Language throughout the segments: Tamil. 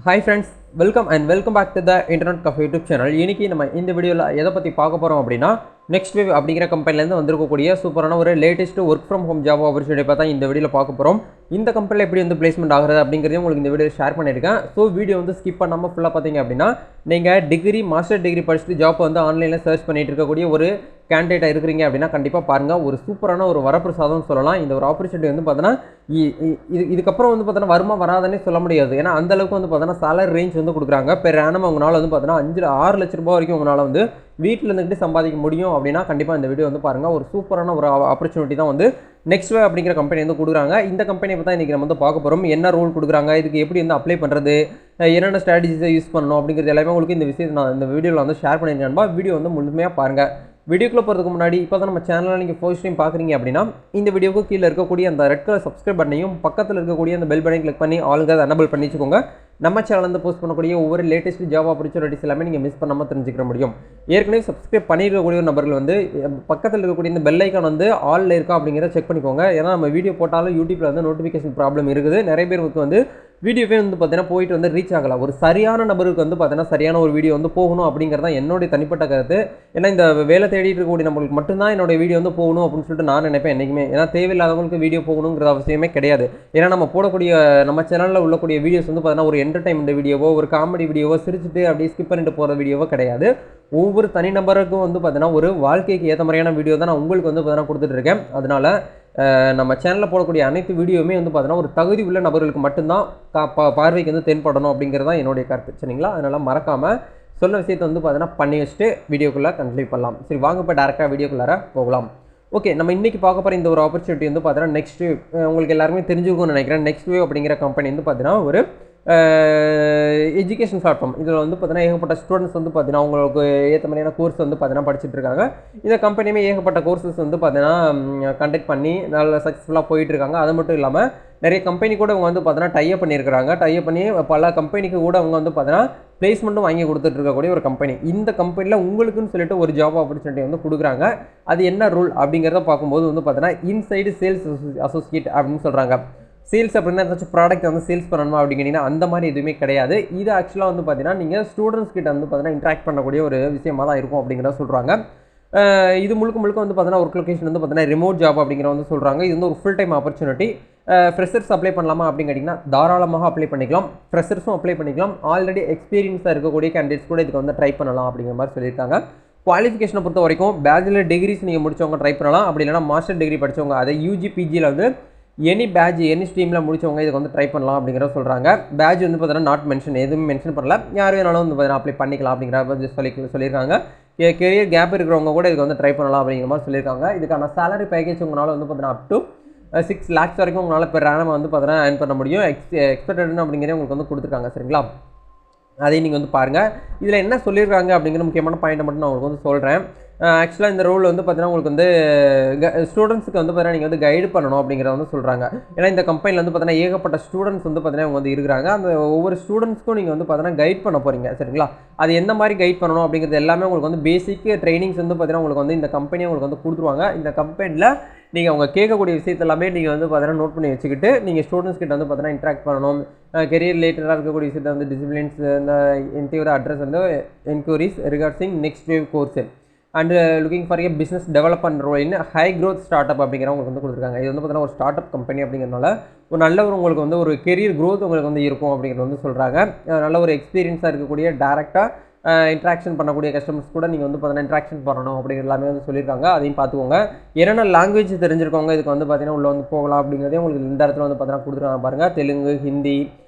Hi friends, welcome back to the Internet Cafe YouTube channel. இன்னைக்கு நம்ம இந்த வீடியோல எதை பத்தி பார்க்க போறோம் அப்படினா நெக்ஸ்ட் வேவ் அப்படிங்கிற கம்பெனில இருந்து வந்திருக்கக்கூடிய சூப்பரான ஒரு latest work from home job opportunity பார்த்தா இந்த வீடியோல பார்க்க போறோம். இந்த கம்பெனில எப்படி வந்து பிளேஸ்மென்ட் ஆகுறது அப்படிங்கறதை உங்களுக்கு இந்த வீடியோல ஷேர் பண்ணிருக்கேன். சோ வீடியோ வந்து ஸ்கிப் பண்ணாம ஃபுல்லா பாத்தீங்க அப்படினா நீங்க டிகிரி மாஸ்டர் டிகிரி படிச்சிட்டு ஜாப் வந்து ஆன்லைன்ல சர்ச் பண்ணிட்டு இருக்கக்கூடிய ஒரு கேண்டிடேட்டா இருக்கீங்க அப்படினா கண்டிப்பா பாருங்க. ஒரு சூப்பரான ஒரு வரப்பிரசாதம் சொல்லலாம். இந்த ஒரு ஆப்பர்சூனிட்டி வந்து பார்த்தா இதுக்கு அப்புறம் வந்து பார்த்தா வருமா வராதனே சொல்ல முடியாது. ஏன்னா அந்த அளவுக்கு வந்து பார்த்தா salary ரேஞ்ச் வந்து கொடுக்குறாங்க. பெர் annum உங்களால வந்து பார்த்தா 6 லட்சம் ரூபாய் வரைக்கும் உங்களால வந்து வீட்ல இருந்துட்டு சம்பாதிக்க முடியும் அப்படினா கண்டிப்பா இந்த வீடியோ வந்து பாருங்க. ஒரு சூப்பரான ஒரு ஆப்பர்சூனிட்டி தான் வந்து நெக்ஸ்ட் வேவ் அப்படிங்கிற கம்பெனி வந்து கொடுக்குறாங்க. இந்த கம்பெனியை பத்தி இன்னைக்கு நம்ம வந்து பார்க்க போறோம். என்ன ரூல் கொடுக்குறாங்க, இதுக்கு எப்படி வந்து அப்ளை பண்றது, என்னென்ன ஸ்ட்ராட்டஜிஸை யூஸ் பண்ணணும் அப்படிங்கிறது எல்லாமே உங்களுக்கு இந்த விஷயத்தை நான் இந்த வீடியோவில் வந்து ஷேர் பண்ணியிருக்கேன். வீடியோ வந்து முழுமையாக பாருங்க. வீடியோக்குள்ள போகிறதுக்கு முன்னாடி இப்போ தான் நம்ம சேனலில் நீங்கள் ஃபர்ஸ்ட் டைம் பார்க்குறீங்க அப்படின்னா இந்த வீடியோக்கு கீழே இருக்கக்கூடிய அந்த ரெட் கலர் சப்ஸ்கிரைப் பட்டனையும் பக்கத்தில் இருக்கக்கூடிய அந்த பெல் பட்டனை கிளிக் பண்ணி ஆளுங்க எனபிள் பண்ணி வச்சுக்கோங்க. நம்ம சேனல் வந்து போஸ்ட் பண்ணக்கூடிய ஒவ்வொரு லேட்டஸ்ட் ஜாப் ஆப்பர்சூனிட்டிஸ் எல்லாமே நீங்கள் மிஸ் பண்ணாமல் தெரிஞ்சுக்க முடியும். ஏற்கனவே சப்ஸ்கிரைப் பண்ணியிருக்கக்கூடிய நபர்கள் வந்து பக்கத்தில் இருக்கக்கூடிய இந்த பெல் ஐக்கான் வந்து ஆல்ல இருக்கா அப்படிங்கிறத செக் பண்ணிக்கோங்க. ஏன்னா நம்ம வீடியோ போட்டாலும் யூடியூப்ல வந்து நோட்டிஃபிகேஷன் ப்ராப்ளம் இருக்குது. நிறைய பேருக்கு வந்து வீடியோவே வந்து பார்த்தீங்கன்னா போயிட்டு வந்து ரீச் ஆகலாம். ஒரு சரியான நபருக்கு வந்து பார்த்தீங்கன்னா சரியான ஒரு வீடியோ வந்து போகணும் அப்படிங்கிறது தான் என்னுடைய தனிப்பட்ட கருத்து. ஏன்னா இந்த வேலை தேடிட்டு இருக்கக்கூடிய நம்மளுக்கு மட்டும்தான் என்னோட வீடியோ வந்து போகணும் அப்படின்னு சொல்லிட்டு நான் நினைப்பேன் என்றைக்குமே. ஏன்னா தேவையில்லாதவங்களுக்கு வீடியோ போகணுங்கிற அவசியமே கிடையாது. ஏன்னா நம்ம போடக்கூடிய நம்ம சேனலில் உள்ளக்கூடிய வீடியோஸ் வந்து பார்த்தீங்கன்னா ஒரு என்டர்டைன்மெண்ட் வீடியோவோ ஒரு காமெடி வீடியோவோ சிரிச்சுட்டு அப்படியே ஸ்கிப் பண்ணிட்டு போகிற வீடியோவோ கிடையாது. ஒவ்வொரு தனிநபருக்கும் வந்து பார்த்தீங்கன்னா ஒரு வாழ்க்கைக்கு ஏற்ற மாதிரியான வீடியோ தான் நான் உங்களுக்கு வந்து பார்த்தீங்கன்னா கொடுத்துட்டு இருக்கேன். அதனால நம்ம சேனலில் போடக்கூடிய அனைத்து வீடியோவுமே வந்து பார்த்தீங்கன்னா ஒரு தகுதி உள்ள நபர்களுக்கு மட்டும்தான் பார்வைக்கு வந்து தென்படணும் அப்படிங்கிறது தான் என்னுடைய கருத்து. சரிங்களா? அதனால் மறக்காமல் சொன்ன விஷயத்தை வந்து பார்த்தீங்கன்னா பண்ணி வச்சுட்டு வீடியோக்குள்ளே கண்டினியூ பண்ணலாம். சரி, வாங்க இப்போ டேரெக்டாக வீடியோக்குள்ளார போகலாம். ஓகே, நம்ம இன்றைக்கி பார்க்க போகிற இந்த ஒரு ஆப்பர்ச்சுனிட்டி வந்து பார்த்தீங்கன்னா நெக்ஸ்ட் உங்களுக்கு எல்லாருமே தெரிஞ்சுக்கணும்னு நினைக்கிறேன். நெக்ஸ்ட் வேவ் அப்படிங்கிற கம்பெனி வந்து பார்த்தீங்கன்னா ஒரு எஜுகேஷன் பிளாட்ஃபார்ம். இதில் வந்து பார்த்தீங்கன்னா ஏகப்பட்ட ஸ்டூடெண்ட்ஸ் வந்து பார்த்தீங்கன்னா அவங்களுக்கு ஏற்ற மாதிரியான கோர்ஸ் வந்து பார்த்தீங்கன்னா படிச்சுட்டு இருக்காங்க. இந்த கம்பெனியுமே ஏகப்பட்ட கோர்சஸ் வந்து பார்த்தீங்கன்னா கண்டக்ட் பண்ணி நல்ல சக்ஸஸ்ஃபுல்லாக போயிட்டு இருக்காங்க. அது மட்டும் இல்லாமல் நிறைய கம்பெனி கூட அவங்க வந்து பார்த்தீங்கன்னா டைப் பண்ணியிருக்கிறாங்க. டைப் பண்ணி பல கம்பெனிக்கு கூட அவங்க வந்து பார்த்தீங்கன்னா பிளேஸ்மெண்ட்டும் வாங்கி கொடுத்துட்டு இருக்கக்கூடிய ஒரு கம்பெனி. இந்த கம்பெனியில் உங்களுக்குன்னு சொல்லிட்டு ஒரு ஜாப் ஆப்பர்ச்சுனிட்டி வந்து கொடுக்குறாங்க. அது என்ன ரூல் அப்படிங்கிறத பார்க்கும்போது வந்து பார்த்தீங்கன்னா இன்சைடு சேல்ஸ் அசோசியேட் அப்படின்னு சொல்கிறாங்க. சேல்ஸ் அப்படின்னா ஏதாச்சும் ப்ராடக்ட் வந்து சேல்ஸ் பண்ணணுமா அப்படிங்கிறீங்கன்னா அந்த மாதிரி எதுவுமே கிடையாது. இது ஆக்சுவலாக வந்து பார்த்தீங்கன்னா நீங்கள் ஸ்டூடெண்ட்ஸ் கிட்ட வந்து பார்த்தீங்கன்னா இன்ட்ராக்ட் பண்ணக்கூடிய ஒரு விஷயமாக தான் இருக்கும் அப்படிங்கிறத சொல்கிறாங்க. இது முழுக்க வந்து பார்த்தீங்கன்னா ஒர்க் லொகேஷன் வந்து பார்த்தீங்கன்னா ரிமோட் ஜாப் அப்படிங்கிற வந்து சொல்கிறாங்க. இது வந்து ஒரு full time opportunity. Freshers apply பண்ணலாமா அப்படின்னு கேட்டிங்கன்னா தாராளமாக அப்ளை பண்ணிக்கலாம். ஃப்ரெஷர்ஸும் அப்ளை பண்ணிக்கலாம். ஆல்ரெடி எக்ஸ்பீரியன்ஸாக இருக்கக்கூடிய கேண்டிடேட்ஸ் கூட இதுக்கு வந்து ட்ரை பண்ணலாம் அப்படிங்கிற மாதிரி சொல்லியிருக்காங்க. குவாலிஃபிகேஷனை பொறுத்த வரைக்கும் பேச்சுலர் டிகிரிஸ் நீங்கள் முடிச்சவங்க ட்ரை பண்ணலாம். அப்படி இல்லைனா மாஸ்டர் டிகிரி படித்தவங்க அதை யூஜி பிஜியில் வந்து எனி பேட்ச் எனி ஸ்ட்ரீமில் முடிச்சவங்க இதுக்கு வந்து ட்ரை பண்ணலாம் அப்படிங்கிறத சொல்கிறாங்க. பேட்ச் வந்து பார்த்தீங்கன்னா நாட் மென்ஷன், எதுவும் மென்ஷன் பண்ணல. யார் வேணாலும் வந்து பார்த்தீங்கன்னா அப்ளை பண்ணிக்கலாம் அப்படிங்கிற சொல்லியிருக்காங்க. கெரியர் கேப் இருக்கிறவங்க கூட இதுக்கு வந்து ட்ரை பண்ணலாம் அப்படிங்கிற மாதிரி சொல்லியிருக்காங்க. இதுக்கான சேலரி பேக்கேஜ் உங்களால் வந்து பார்த்தீங்கன்னா அப் டு 6 lakhs வரைக்கும் உங்களால் பெர் annum வந்து பார்த்தீங்கன்னா ஏர்ன் பண்ண முடியும். எக்ஸ்பெக்டட் அப்படிங்கிறத உங்களுக்கு வந்து கொடுத்துருக்காங்க. சரிங்களா? அதையும் நீங்கள் வந்து பாருங்கள். இதில் என்ன சொல்லியிருக்காங்க அப்படிங்கிற முக்கியமான பாயிண்ட்டை மட்டும் நான் உங்களுக்கு வந்து சொல்கிறேன். ஆக்சுவலாக இந்த ரூல் வந்து பார்த்தீங்கன்னா உங்களுக்கு வந்து ஸ்டூடெண்ட்ஸுக்கு வந்து பார்த்தீங்கன்னா நீங்கள் வந்து கைடு பண்ணணும் அப்படிங்கிறத வந்து சொல்கிறாங்க. ஏன்னா இந்த கம்பெனியில் வந்து பார்த்தீங்கன்னா ஏகப்பட்ட ஸ்டூடெண்ட்ஸ் வந்து பார்த்தீங்கன்னா அவங்க வந்து இருக்கிறாங்க. அந்த ஒவ்வொரு ஸ்டூடெண்ட்ஸ்க்கும் நீங்கள் வந்து பார்த்தீங்கன்னா கைட் பண்ண போகிறீங்க. சரிங்களா? அது எந்த மாதிரி கைட் பண்ணணும் அப்படிங்கிறது எல்லாமே உங்களுக்கு வந்து பேசிக் ட்ரைனிங்ஸ் வந்து பார்த்தீங்கன்னா உங்களுக்கு வந்து இந்த கம்பெனியை உங்களுக்கு வந்து கொடுத்துருவாங்க. இந்த கம்பெனியில் நீங்கள் அவங்க கேட்கக்கூடிய விஷயத்த எல்லாமே நீங்கள் வந்து பார்த்தீங்கன்னா நோட் பண்ணி வச்சுக்கிட்டு நீங்கள் ஸ்டூடெண்ட்ஸ் கிட்ட வந்து பார்த்தீங்கன்னா இன்ட்ராக்ட் பண்ணணும். கெரியர் ரிலேட்டடாக இருக்கக்கூடிய விஷயத்தை வந்து டிசிப்ளின்ஸ் இந்த இன்டர்வியூ அட்ரஸ் வந்து enquiries regarding next wave course and looking for a business development role in high growth startup அப்படிங்கிற உங்களுக்கு வந்து கொடுத்துருக்காங்க. இது வந்து பார்த்தீங்கன்னா ஒரு ஸ்டார்ட் அப் கம்பெனி அப்படிங்கிறதுனால ஒரு நல்ல ஒரு உங்களுக்கு வந்து ஒரு கெரியர் க்ரோத் உங்களுக்கு வந்து இருக்கும் அப்படிங்கிறது வந்து சொல்கிறாங்க. நல்ல ஒரு எக்ஸ்பீரியன்ஸாக இருக்கக்கூடிய டேரெக்டாக இன்ட்ராக்ஷன் பண்ணக்கூடிய கஸ்டமர்ஸ் கூட நீங்கள் வந்து பார்த்தீங்கன்னா இன்ட்ராக்ஷன் பண்ணணும் அப்படிங்கிற எல்லாமே வந்து சொல்லியிருக்காங்க. அதையும் பார்த்துக்கோங்க. என்னென்ன லாங்குவேஜ் தெரிஞ்சிருக்கவங்க இதுக்கு வந்து பார்த்தீங்கன்னா உள்ள வந்து போகலாம் அப்படிங்கிறதே உங்களுக்கு இந்த இடத்துல வந்து பார்த்தீங்கன்னா கொடுத்துருக்காங்க பாருங்கள். தெலுங்கு, ஹிந்தி,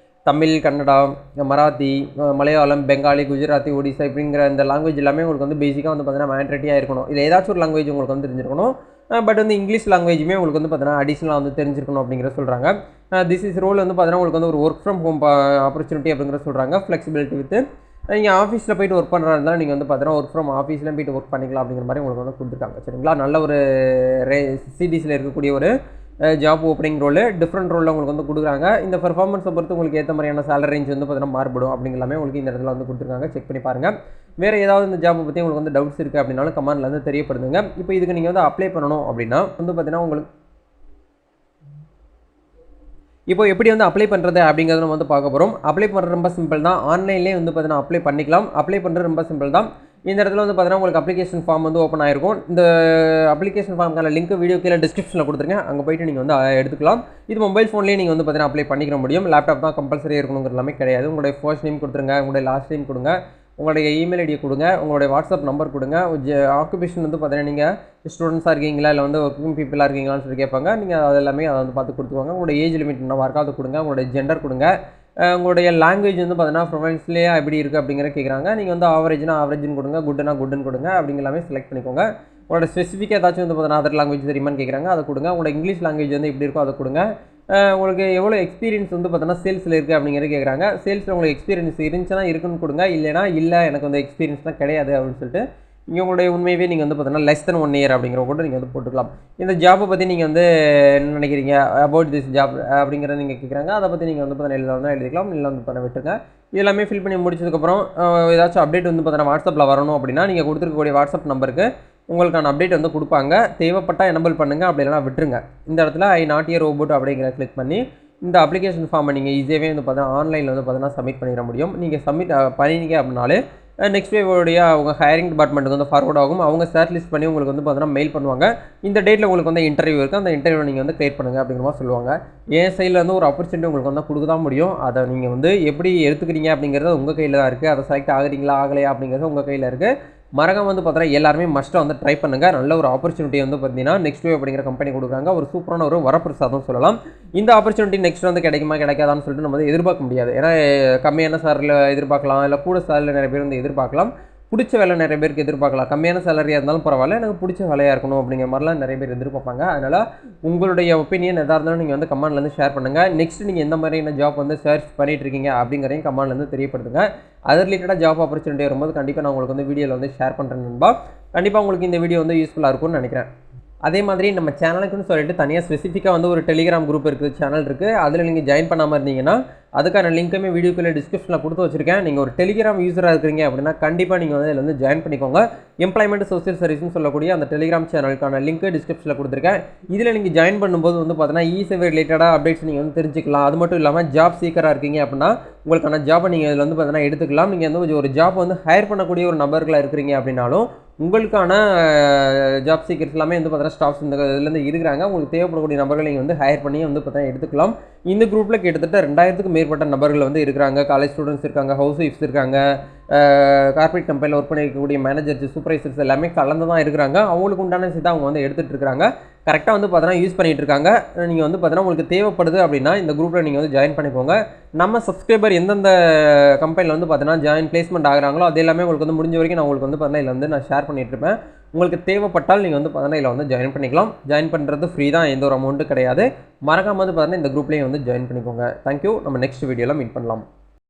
தமிழ், கன்னடா, மராத்தி, மலையாளம், பெங்காலி, குஜராத்தி, ஒடிசா இப்படிங்கிற இந்த லாங்குவேஜ் எல்லாமே உங்களுக்கு வந்து பேசிக்காக வந்து பார்த்தீங்கன்னா மேண்ட்ரேட்டியாக இருக்கணும். இல்லை ஏதாச்சும் ஒரு லாங்குவேஜ் உங்களுக்கு வந்து தெரிஞ்சிருக்கணும். பட் வந்து இங்கிலீஷ் லாங்குவேஜுமே உங்களுக்கு வந்து பார்த்தீங்கன்னா அடிஷனலாக வந்து தெரிஞ்சிருக்கணும் அப்படிங்கிற சொல்கிறாங்க. திஸ் இஸ் ரோல் வந்து பார்த்தீங்கன்னா உங்களுக்கு வந்து ஒரு ஒர்க் ஃப்ரம் ஹோம் ஆப்பர்ச்சுனிட்டி அப்படிங்கிற சொல்கிறாங்க. ஃப்ளெக்சிபிலிட்டி வித் நீங்கள் ஆஃபீஸில் போய்ட்டு ஒர்க் பண்ணுறதா இருந்தாலும் நீங்கள் வந்து பார்த்தீங்கன்னா ஒர்க் ஃப்ரம் ஆஃபீஸ்லேயும் போய்ட்டு ஒர்க் பண்ணிக்கலாம் அப்படிங்கிற மாதிரி உங்களுக்கு வந்து கொடுத்துருக்காங்க. சரிங்களா? நல்ல ஒரு சிடிஸில் இருக்கக்கூடிய ஒரு ஜாப் ஓப்பனிங் ரோல் டிஃப்ரெண்ட் ரோலில் உங்களுக்கு வந்து கொடுக்குறாங்க. இந்த பெர்ஃபார்மன்ஸை பொறுத்து உங்களுக்கு ஏற்ற மாதிரியான சேலரி ரேஞ்ச் வந்து பார்த்தீங்கன்னா மாறுபடும் அப்படிங்கலாமே உங்களுக்கு இந்த இடத்துல வந்து கொடுத்துருக்காங்க. செக் பண்ணி பாருங்கள். வேறு ஏதாவது இந்த ஜாப்பை பற்றி உங்களுக்கு வந்து டவுட்ஸ் இருக்குது அப்படின்னாலும் கமெண்ட்டில் வந்து தெரியப்படுதுங்க. இப்போ இதுக்கு நீங்கள் வந்து அப்ளை பண்ணணும் அப்படின்னா வந்து பார்த்தீங்கன்னா உங்களுக்கு இப்போ எப்படி வந்து அப்ளை பண்ணுறது அப்படிங்கிறத நம்ம வந்து பார்க்க போகிறோம். அப்ளை பண்ணுறது ரொம்ப சிம்பிள் தான். ஆன்லைன்லேயே வந்து பார்த்தீங்கன்னா அப்ளை பண்ணிக்கலாம். அப்ளை பண்ணுறது ரொம்ப சிம்பிள் தான். இந்த இடத்துல வந்து பார்த்தீங்கன்னா உங்களுக்கு அப்ளிகேஷன் ஃபார்ம் வந்து ஓப்பன் ஆயிருக்கும். இந்த அப்ளிகேஷன் ஃபார்முக்கான லிங்க் வீடியோ கீழே டிஸ்கிரிப்ஷனில் கொடுத்துருங்க. அங்கே போய்ட்டு நீங்கள் வந்து எடுத்துக்கலாம். இது மொபைல் ஃபோன்லேயே நீங்கள் வந்து பார்த்தீங்கன்னா அப்ளை பண்ணிக்கிற முடியும். லேப்டாப் தான் கம்பல்சரி இருக்கணுங்கிற எல்லாமே கிடையாது. உங்களுடைய ஃபர்ஸ்ட் நேம் கொடுத்துருங்க, உங்களுடைய லாஸ்ட் நேம் கொடுங்க, உங்களுடைய இமெயில் ஐடியை கொடுங்க, உங்களுடைய வாட்ஸ்அப் நம்பர் கொடுங்க. ஆக்குபேஷன் வந்து பார்த்தீங்கன்னா நீங்கள் ஸ்டூடெண்ட்ஸாக இருக்கீங்களா இல்லை வந்து ஒர்க்கிங் பீப்புளாக இருக்கீங்களான்னு சொல்லி கேட்பாங்க. நீங்கள் அது எல்லாமே அதை வந்து பார்த்து கொடுத்துவாங்க. உங்களுடைய ஏஜ் லிமிட் என்ன இருக்கோ அதை கொடுங்க. உங்களுடைய ஜெண்டர் கொடுங்க. உங்களுடைய லாங்குவேஜ் வந்து பார்த்தீங்கன்னா ப்ரொஃபைல்ஸ்லேயே எப்படி இருக்குது அப்படிங்கிற கேட்குறாங்க. நீங்கள் வந்து ஆவரேஜ்னா ஆவரேஜ்னு கொடுங்க, குட்னா குட்னு கொடுங்க. அப்படிங்கலாமே செலக்ட் பண்ணிக்கோங்க. உங்களோட ஸ்பெசிஃபிக்காக ஏதாச்சும் வந்து பார்த்தீங்கன்னா அதர் லாங்குவேஜ் தெரியுமான்னு கேட்குறாங்க, அதை கொடுங்க. உங்களோட இங்கிலீஷ் லாங்குவேஜ் வந்து எப்படி இருக்கோ அதை கொடுங்க. உங்களுக்கு எவ்வளோ எக்ஸ்பீரியன்ஸ் வந்து பார்த்தீங்கன்னா சேல்ஸில் இருக்குது அப்படிங்கிறது கேட்குறாங்க. சேல்ஸில் உங்களுக்கு எக்ஸ்பீரியன்ஸ் இருந்துச்சுன்னா இருக்குன்னு கொடுங்க. இல்லைனா இல்லை எனக்கு வந்து எக்ஸ்பீரியன்ஸ்லாம் கிடையாது அப்படின்னு சொல்லிட்டு இங்கே உங்களுடைய உண்மையவே நீங்கள் வந்து பார்த்தீங்கன்னா லெஸ் தென் 1 இயர் அப்படிங்கிற கூட நீங்கள் வந்து போட்டுக்கலாம். இந்த ஜாப்பை பற்றி நீங்கள் வந்து என்ன நினைக்கிறீங்க அபவுட் திஸ் ஜாப் அப்படிங்கிறத நீங்கள் கேட்குறாங்க. அதை பற்றி நீங்கள் வந்து பார்த்தீங்கன்னா எழுதிக்கலாம், இல்லை வந்து பார்த்தீங்கன்னா விட்டுருங்க. இதெல்லாமே ஃபில் பண்ணி முடிச்சதுக்கப்புறம் ஏதாச்சும் அப்டேட் வந்து பார்த்தீங்கன்னா வாட்ஸ்அப்பில் வரணும் அப்படின்னா நீங்கள் கொடுத்துருக்கக்கூடிய வாட்ஸ்அப் நம்பருக்கு உங்களுக்கான அப்டேட் வந்து கொடுப்பாங்க. தேவைப்பட்டால் எனபிள் பண்ணுங்கள், அப்படி இல்லைனா விட்டுருங்க. இந்த இடத்துல ஐ நாட் ஏ ரோபோட் அப்படிங்கிற கிளிக் பண்ணி இந்த அப்ளிகேஷன் ஃபார்மை நீங்கள் ஈஸியாகவே வந்து பார்த்தீங்கன்னா ஆன்லைனில் வந்து பார்த்தீங்கன்னா சப்மிட் பண்ணிட முடியும். நீங்கள் சப்மிட் பண்ணிங்க அப்படின்னாலே நெக்ஸ்ட் வேவோடைய அவங்க ஹையரிங் டிபார்ட்மெண்ட்டுக்கு வந்து ஃபார்வர்ட் ஆகும். அவங்க ஷார்ட் லிஸ்ட் பண்ணி உங்களுக்கு வந்து பார்த்தீங்கன்னா மெயில் பண்ணுவாங்க. இந்த டேட்டில் உங்களுக்கு வந்து இன்டர்வியூ இருக்குது, அந்த இன்டர்வியூ நீங்கள் வந்து கிளியர் பண்ணுங்கள் அப்படிங்கிற மாதிரி சொல்லுவாங்க. என் சைடில் வந்து ஒரு ஆப்பர்ச்சுனிட்டி உங்களுக்கு வந்து கொடுக்க தான் முடியும். அதை நீங்கள் வந்து எப்படி எடுத்துக்கிறீங்க அப்படிங்கிறது உங்கள் கையில் தான் இருக்குது. அதை செலக்ட் ஆகுறீங்களா ஆகலையா அப்படிங்கிறது உங்கள் கையில் இருக்குது. மறக்காம வந்து பார்த்தீங்கன்னா எல்லாருமே மஸ்ட்டாக வந்து ட்ரை பண்ணுங்கள். நல்ல ஒரு ஆப்பர்ச்சுனிட்டி வந்து பார்த்தீங்கன்னா நெக்ஸ்ட் வேவ் அப்படிங்கிற கம்பெனி கொடுக்குறாங்க. ஒரு சூப்பரான ஒரு வரப்பிரசாதம் சொல்லலாம். இந்த ஆப்பர்ச்சுனிட்டி நெக்ஸ்ட் வந்து கிடைக்குமா கிடைக்காதான்னு சொல்லிட்டு நம்ம வந்து எதிர்பார்க்க முடியாது. ஏன்னா கம்மியான சேலரியில் எதிர்பார்க்கலாம், இல்லை கூட சேலரியில் நிறைய பேர் வந்து எதிர்பார்க்கலாம். பிடிச்ச வேலை நிறைய பேருக்கு எதிர்பார்க்கலாம். கம்மியான சேலரியாக இருந்தாலும் பரவாயில்ல, எனக்கு பிடிச்ச வேலையாக இருக்கணும் அப்படிங்கிற மாதிரிலாம் நிறைய பேர் எதிர்பார்ப்பாங்க. அதனால் உங்களுடைய ஒப்பீனியன் எதாக இருந்தாலும் நீங்கள் வந்து கமெண்ட்லேருந்து ஷேர் பண்ணுங்கள். நெக்ஸ்ட் நீங்கள் எந்த மாதிரியான ஜாப் வந்து சர்ச் பண்ணிட்டு இருக்கீங்க அப்படிங்கிறதையும் கமெண்ட்லேருந்து தெரியப்படுத்துங்க. அது ரிலேட்டடாக ஜாப் ஆப்பர்ச்சுனிட்டி வரும்போது கண்டிப்பாக நான் உங்களுக்கு வந்து வீடியோவில் வந்து ஷேர் பண்ணுறேன் நண்பா. கண்டிப்பாக உங்களுக்கு இந்த வீடியோ வந்து யூஸ்ஃபுல்லாக இருக்கும்னு நினைக்கிறேன். அதே மாதிரி நம்ம சேனலுக்குன்னு சொல்லிட்டு தனியாக ஸ்பெசிஃபிக்காக வந்து ஒரு டெலிகிராம் குரூப் இருக்குது, சேனல் இருக்குது. அதில் நீங்கள் ஜாயின் பண்ணாமல் இருந்தீங்கன்னா அதுக்கான லிங்க்குமே வீடியோக்குள்ளே டிஸ்கிரிப்ஷனில் கொடுத்து வச்சிருக்கேன். நீங்கள் ஒரு டெலிகிராம் யூஸராக இருக்கிறீங்க அப்படின்னா கண்டிப்பாக நீங்கள் வந்து இதில் வந்து ஜாயின் பண்ணிக்கோங்க. எம்ப்ளாய்மெண்ட் சோசியல் சர்வீஸ்னு சொல்லக்கூடிய அந்த டெலிகிராம் சேனலுக்கான லிங்க்கு டிஸ்கிரிப்ஷனில் கொடுத்துருக்கேன். இதில் நீங்கள் ஜாயின் பண்ணும்போது வந்து பார்த்தீங்கன்னா இ-சேவை ரிலேட்டடாக அப்டேட்ஸ் நீங்கள் வந்து தெரிஞ்சுக்கலாம். அது மட்டும் இல்லாமல் ஜாப் சீக்கராக இருக்கீங்க அப்படின்னா உங்களுக்கான ஜாப்பை நீங்கள் இதில் வந்து பார்த்தீங்கன்னா எடுத்துக்கலாம். நீங்கள் வந்து ஒரு ஜாப் வந்து ஹையர் பண்ணக்கூடிய ஒரு நபர்களாக இருக்கிறீங்க அப்படின்னாலும் உங்களுக்கான ஜாப் சீக்கர்ஸ் எல்லாமே வந்து பார்த்தீங்கன்னா ஸ்டாஃப்ஸ் இந்த இதுலேருந்து இருக்கிறாங்க. உங்களுக்கு தேவைப்படக்கூடிய நபர்களை நீங்கள் வந்து ஹையர் பண்ணி வந்து பார்த்தீங்கன்னா எடுத்துக்கலாம். இந்த குரூப்பில் கிட்டத்தட்ட 2000க்கும் மேற்பட்ட நபர்கள் வந்து இருக்கிறாங்க. காலேஜ் ஸ்டூடெண்ட்ஸ் இருக்காங்க, ஹவுஸ் ஒய்ஃப்ஸ் இருக்காங்க, கார்பரேட் கம்பெனியில் ஒர்க் பண்ணியிருக்கக்கூடிய மேனேஜர்ஸ், சூப்பர்வைசர்ஸ் எல்லாமே கலந்து தான் இருக்கிறாங்க. அவங்களுக்கு உண்டான விஷயத்தை அவங்க வந்து எடுத்துகிட்டு இருக்காங்க. கரெக்டாக வந்து பார்த்தீங்கன்னா யூஸ் பண்ணிகிட்டு இருக்காங்க. நீங்கள் வந்து பார்த்தீங்கன்னா உங்களுக்கு தேவைப்படுது அப்படின்னா இந்த குரூப்பில் நீங்கள் வந்து ஜாயின் பண்ணிக்கோங்க. நம்ம சப்ஸ்கிரைபர் எந்தெந்த கம்பெனியில் வந்து பார்த்தீங்கன்னா ஜாயின் பிளேஸ்மெண்ட் ஆகிறாங்களோ அது எல்லாமே உங்களுக்கு வந்து முடிஞ்ச வரைக்கும் நான் உங்களுக்கு வந்து பார்த்தீங்கன்னா இதில் வந்து நான் ஷேர் பண்ணிட்டு இருப்பேன். உங்களுக்கு தேவைப்பட்டால் நீங்கள் வந்து பார்த்தீங்கன்னா இதில் வந்து ஜாயின் பண்ணிக்கலாம். ஜாயின் பண்ணுறது ஃப்ரீ தான், எந்த ஒரு அமௌண்ட்டும் கிடையாது. மறக்காம வந்து பார்த்தீங்கன்னா இந்த குரூப்லேயும் வந்து ஜாயின் பண்ணிக்கோங்க. தேங்க்யூ. நம்ம நெக்ஸ்ட் வீடியோவில் மீட் பண்ணலாம்.